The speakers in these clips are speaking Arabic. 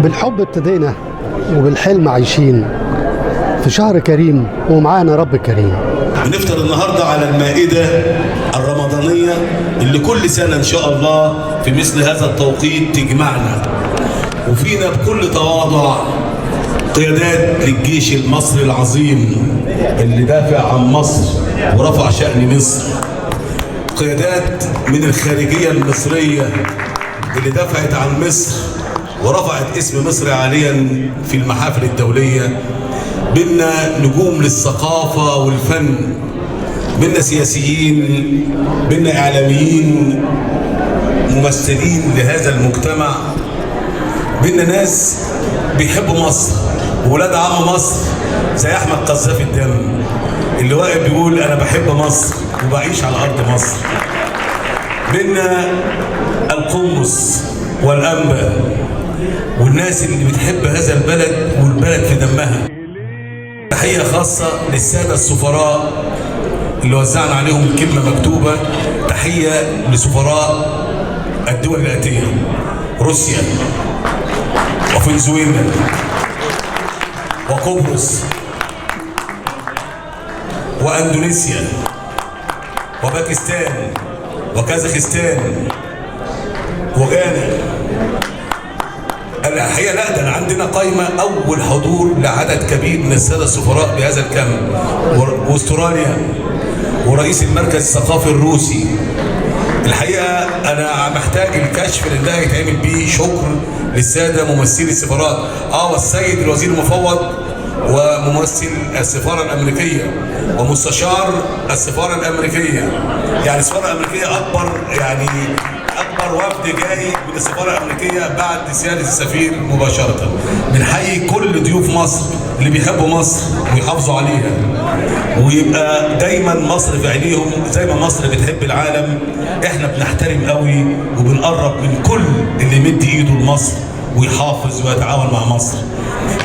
بالحب ابتدينا وبالحلم عايشين في شهر كريم ومعانا رب كريم. بنفطر النهارده على المائدة الرمضانية اللي كل سنة إن شاء الله في مثل هذا التوقيت تجمعنا، وفينا بكل تواضع قيادات للجيش المصري العظيم اللي دافع عن مصر ورفع شأن مصر، قيادات من الخارجية المصرية اللي دفعت عن مصر ورفعت اسم مصر عاليا في المحافل الدولية. بينا نجوم للثقافة والفن، بينا سياسيين، بينا إعلاميين، ممثلين لهذا المجتمع، بينا ناس بيحبوا مصر وولاد عم مصر زي أحمد قذافي الدم اللي واقف بيقول أنا بحب مصر وبعيش على أرض مصر. بينا القمص والأنبا والناس اللي بتحب هذا البلد والبلد في دمها. تحية خاصة للسادة السفراء اللي وزعنا عليهم كلمة مكتوبة. تحية لسفراء الدول الآتية: روسيا وفنزويلا وقبرص وأندونيسيا وباكستان وكازاخستان وغانا. الحقيقة لا، ده أنا عندنا قائمة أول حضور لعدد كبير من السادة السفراء بهذا الكم، واستراليا ورئيس المركز الثقافي الروسي. الحقيقة أنا محتاج الكشف اللي ده يتعمل بيه شكر للسادة ممثلي السفارات، والسيد الوزير المفوض وممثل السفارة الأمريكية ومستشار السفارة الأمريكية. يعني السفارة الأمريكية أكبر وفد جاي من السفارة الأمريكية بعد سيادة السفير مباشرة. بنحيي كل ضيوف مصر اللي بيحبوا مصر ويحافظوا عليها، ويبقى دايما مصر في عينيهم زي ما مصر بتحب العالم. احنا بنحترم قوي وبنقرب من كل اللي يمد ايده لمصر ويحافظ ويتعاون مع مصر.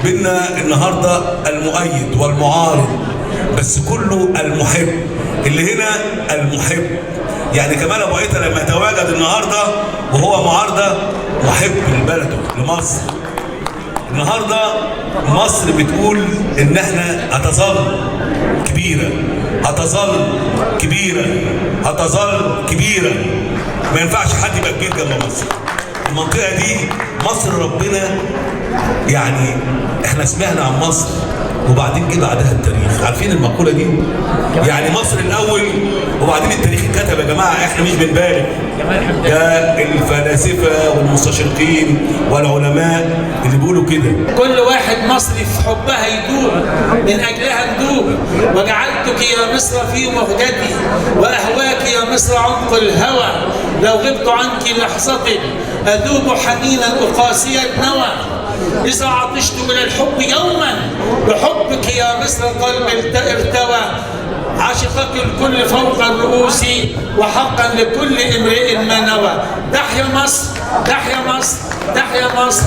بينا النهارده المؤيد والمعارض، بس كله المحب. اللي هنا المحب، يعني كمال ابو عيطه لما يتواجد النهارده وهو معارضه محب لبلده لمصر. النهارده مصر بتقول ان احنا هتظل كبيره، هتظل كبيره، هتظل كبيره. ما ينفعش حد يبقى كبير جنب مصر. المنطقه دي مصر ربنا، يعني احنا سمعنا عن مصر وبعدين جه بعدها التاريخ. عارفين المقوله دي؟ يعني مصر الاول وبعدين التاريخ اتكتب. يا جماعه احنا مش بنبالغ، ده الفلاسفه والمستشرقين والعلماء اللي بيقولوا كده. كل واحد مصري في حبها يدوب، من اجلها ندوب. وجعلتك يا مصر في مهجتي واهواك يا مصر عمق الهوى. لو غبت عنك لحظه اذوب حنينا اقاسي النوى. إذا عطشت إلى الحب يوما بحبك يا مصر قلبي ارتوى. عاشقك الكل فوق الرؤوس وحقا لكل امرئ ما نوى. تحيا مصر، تحيا مصر، تحيا مصر.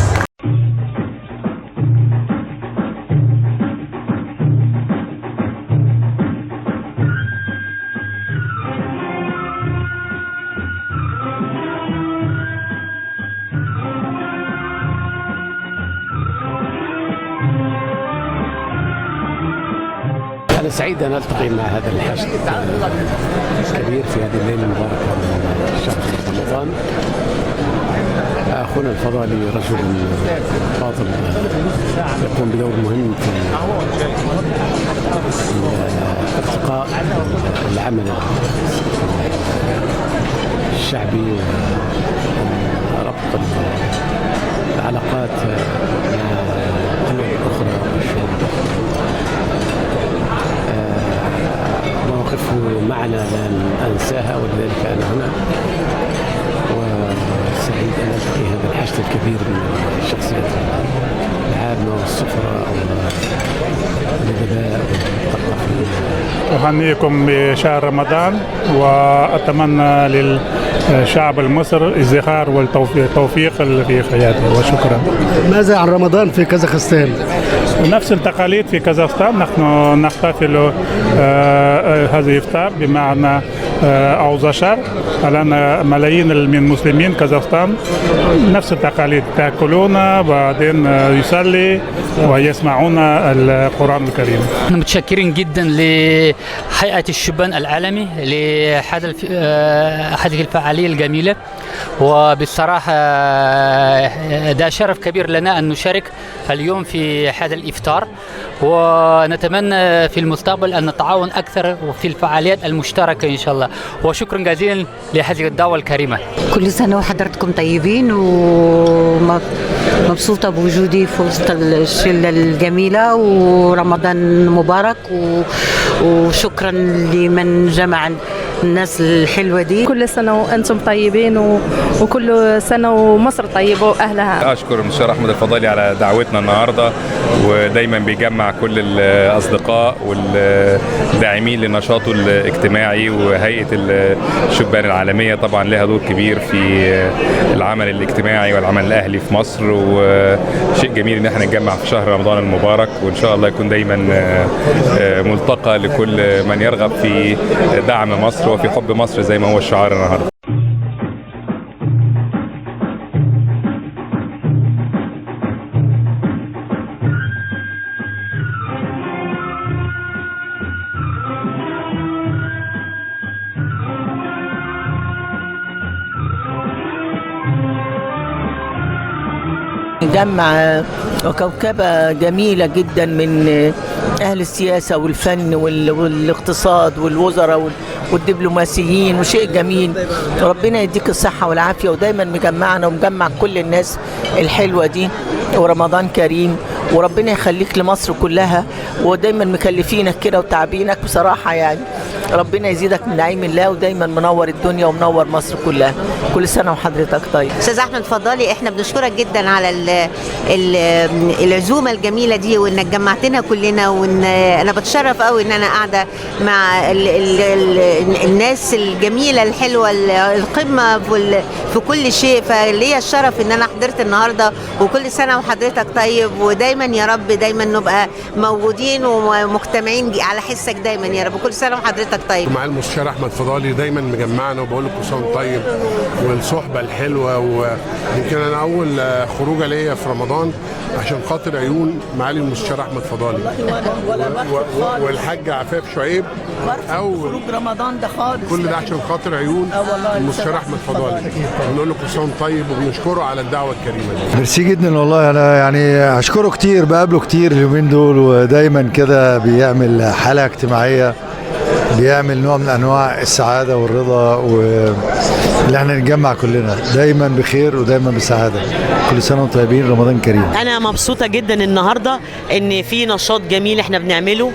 أنا سعيد أن ألتقي مع هذا الحشد الكبير في هذه الليلة المباركة من شهر رمضان. أخونا الفضالي رجل فاضل يقوم بدور مهم في ارتقاء العمل الشعبي وربط العلاقات مع الدول الأخرى والشعوب. مواقفه معنا لن أنساها، ولذلك أنا هنا وسعيد أن ألتقي هذا الحشد الكبير من الشخصيات العامة والسفراء والأدباء والثقافيين. أهنيكم بشهر رمضان، وأتمنى للشعب المصري الازدهار والتوفيق في حياته، وشكرا. ماذا عن رمضان في كازاخستان؟ نفس التقاليد في كازاخستان. نحن نحتفل هذا الإفطار بمعنى أوزاشار. الآن ملايين من المسلمين كازاخستان نفس التقاليد، تأكلون بعدين يصلي ويسمعون القرآن الكريم. متشكرين جدا لهيئة الشبان العالمي لهذه الفعالية الجميلة، وبالصراحة ده شرف كبير لنا أن نشارك اليوم في هذا الإفطار، ونتمنى في المستقبل أن نتعاون أكثر في الفعاليات المشتركة إن شاء الله. وشكرا جزيلا لهذه الدعوة الكريمة. كل سنة وحضراتكم طيبين، ومبسوطة بوجودي في وسط الشلة الجميلة، ورمضان مبارك، وشكرا لمن جمع الناس الحلوة دي. كل سنة وأنتم طيبين، وكل سنة ومصر طيبة وأهلها. أشكر المستشار أحمد الفضالي على دعوتنا النهاردة، ودايما بيجمع كل الأصدقاء والداعمين لنشاطه الاجتماعي. وهيئة الشبان العالمية طبعا لها دور كبير في العمل الاجتماعي والعمل الأهلي في مصر، وشيء جميل إن احنا نتجمع في شهر رمضان المبارك، وإن شاء الله يكون دايما ملتقى لكل من يرغب في دعم مصر وفي حب مصر زي ما هو الشعار النهارده. جمع وكوكبة جميلة جدا من أهل السياسة والفن والاقتصاد والوزراء والدبلوماسيين، وشيء جميل. ربنا يديك الصحة والعافية، ودايما مجمعنا ومجمع كل الناس الحلوة دي، ورمضان كريم، وربنا يخليك لمصر كلها، ودايما مكلفينك كده وتعبينك بصراحة. يعني ربنا يزيدك من نعيم الله، ودايما منور الدنيا ومنور مصر كلها. كل سنة وحضرتك طيب. أستاذ أحمد فضالي، احنا بنشكرك جدا على العزومة الجميلة دي، وانك جمعتنا كلنا، وان انا بتشرف قوي ان انا قاعدة مع الناس الجميلة الحلوة، القمة في كل شيء. فليا الشرف ان انا حضرت النهاردة، وكل سنة وحضرتك طيب، ودايما يا رب دايما نبقى موجودين ومجتمعين على حسك دايما يا رب. كل سنة وحضرتك طيب. مع المستشار احمد فضالي دايما مجمعنا، وبقول له كل سنه طيب، والصحبه الحلوه. ويمكن انا اول خروجه ليا في رمضان عشان خاطر عيون معالي المستشار احمد فضالي والحاج عفاف شعيب. اول خروج رمضان ده خالص، كل ده عشان خاطر عيون المستشار احمد فضالي. بنقول له كل سنه طيب، وبنشكره على الدعوه الكريمه دي. ميرسي جدا والله. انا يعني اشكره كتير، بقابله كتير اليومين دول، ودايما كده بيعمل حاله اجتماعيه، بيعمل نوع من انواع السعاده والرضا، واللي احنا نتجمع كلنا دايما بخير ودايما بسعاده. كل سنه وانتم طيبين، رمضان كريم. انا مبسوطه جدا النهارده ان في نشاط جميل احنا بنعمله،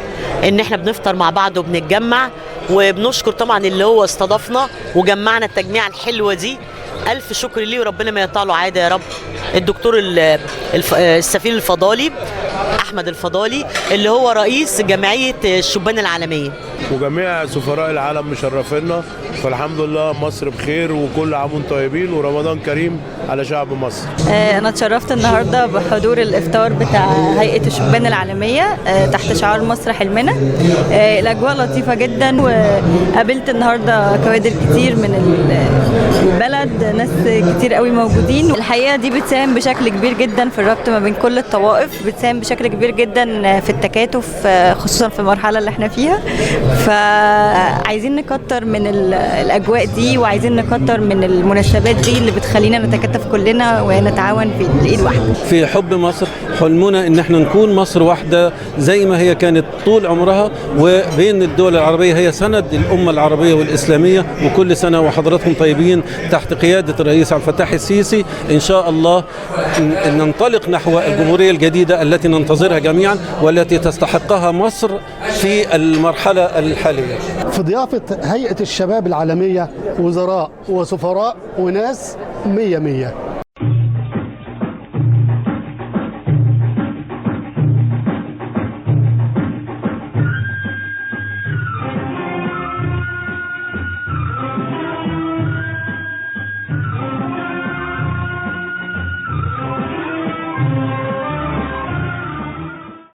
ان احنا بنفطر مع بعض وبنتجمع، وبنشكر طبعا اللي هو استضافنا وجمعنا التجميعه الحلوه دي. الف شكر ليه، وربنا ما يقطع له عاده يا رب. الدكتور السفير الفضالي احمد الفضالي، اللي هو رئيس جمعيه الشبان العالميه، وجميع سفراء العالم مشرفينا. فالحمد لله مصر بخير، وكل عام وانتم طيبين، ورمضان كريم على شعب مصر. أنا اتشرفت النهارده بحضور الإفطار بتاع هيئة الشبان العالمية تحت شعار مصر حلمنا. الأجواء لطيفة جدا، وقابلت النهارده كوادر كتير من البلد، ناس كتير قوي موجودين. الحقيقة دي بتساهم بشكل كبير جدا في الربط ما بين كل الطوائف، بتساهم بشكل كبير جدا في التكاتف، خصوصا في المرحلة اللي احنا فيها. فعايزين نكتر من الأجواء دي، وعايزين نكتر من المناسبات دي اللي بتخلينا نتكاتف كلنا ونتعاون في الإيد واحدة. في حب مصر، حلمنا ان احنا نكون مصر واحدة زي ما هي كانت طول عمرها، وبين الدول العربية هي سند الأمة العربية والإسلامية. وكل سنة وحضراتكم طيبين تحت قيادة الرئيس عبد الفتاح السيسي. إن شاء الله ننطلق نحو الجمهورية الجديدة التي ننتظرها جميعا، والتي تستحقها مصر في المرحلة الحالية. في ضيافة هيئة الشباب العالمية وزراء وسفراء وناس 100.